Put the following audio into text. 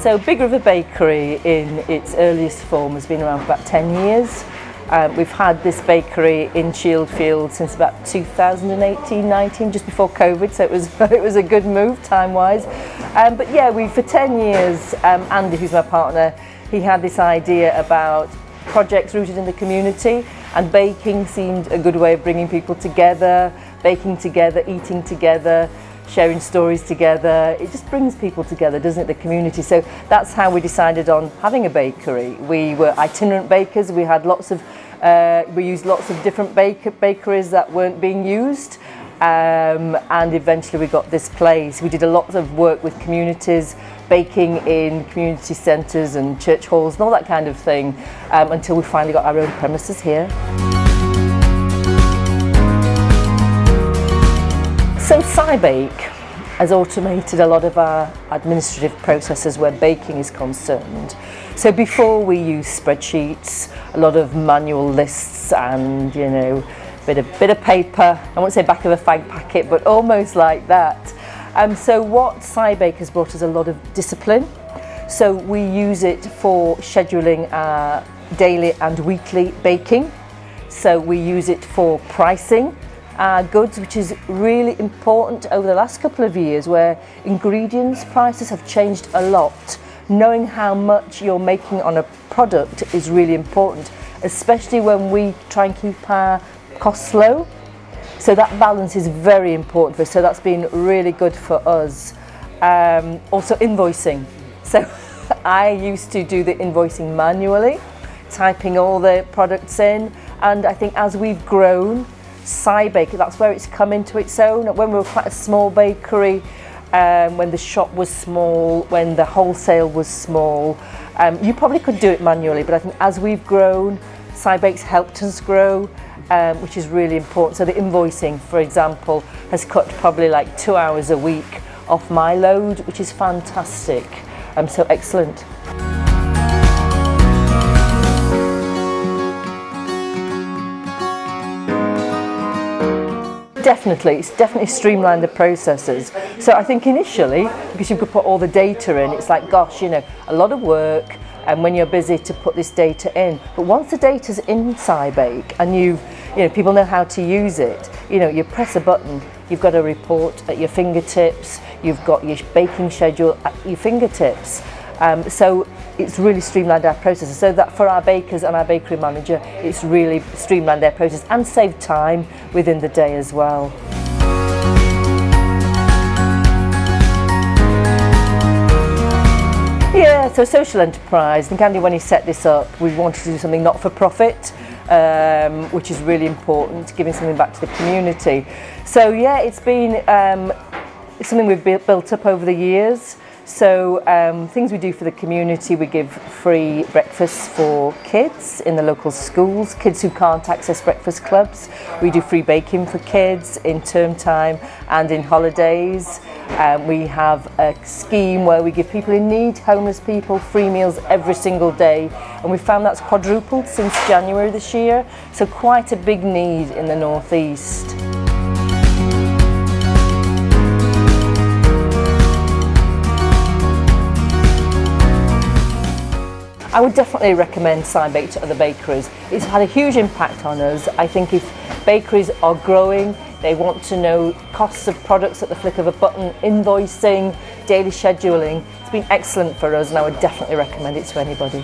So Big River Bakery in its earliest form has been around for about 10 years. We've had this bakery in Shieldfield since about 2018-19, just before COVID, so it was a good move time-wise. But yeah, for 10 years, Andy, who's my partner, he had this idea about projects rooted in the community, and baking seemed a good way of bringing people together, baking together, eating together, sharing stories together. It just brings people together, doesn't it, the community? So that's how we decided on having a bakery. We were itinerant bakers. We had we used lots of different bakeries that weren't being used, and eventually we got this place. We did a lot of work with communities, baking in community centres and church halls and all that kind of thing, until we finally got our own premises here. So Cybake has automated a lot of our administrative processes where baking is concerned. So before we used spreadsheets, a lot of manual lists and, you know, bit of paper. I won't say back of a fag packet, but almost like that. So what Cybake has brought us a lot of discipline. So we use it for scheduling our daily and weekly baking. So we use it for pricing our goods, which is really important over the last couple of years, where ingredients prices have changed a lot. Knowing how much you're making on a product is really important, especially when we try and keep our costs low. So that balance is very important for us. So that's been really good for us. Also invoicing. So I used to do the invoicing manually, typing all the products in. And I think as we've grown, Cybake, that's where it's come into its own. When we were quite a small bakery, when the shop was small, when the wholesale was small, you probably could do it manually, but I think as we've grown, Cybake's helped us grow, which is really important. So the invoicing, for example, has cut probably like 2 hours a week off my load, which is fantastic. So excellent. It's definitely streamlined the processes. So I think initially, because you could put all the data in, it's like, gosh, you know, a lot of work, and when you're busy to put this data in. But once the data's in Cybake and people know how to use it, you press a button, you've got a report at your fingertips, you've got your baking schedule at your fingertips. So it's really streamlined our processes, so that for our bakers and our bakery manager, it's really streamlined their process and saved time within the day as well. Yeah, so social enterprise. I think Andy, when he set this up, we wanted to do something not for profit, which is really important, giving something back to the community. So yeah, it's been something we've built up over the years. So things we do for the community, we give free breakfasts for kids in the local schools, kids who can't access breakfast clubs. We do free baking for kids in term time and in holidays. We have a scheme where we give people in need, homeless people, free meals every single day. And we found that's quadrupled since January this year. So quite a big need in the North East. I would definitely recommend Cybake to other bakeries. It's had a huge impact on us. I think if bakeries are growing, they want to know costs of products at the flick of a button, invoicing, daily scheduling. It's been excellent for us, and I would definitely recommend it to anybody.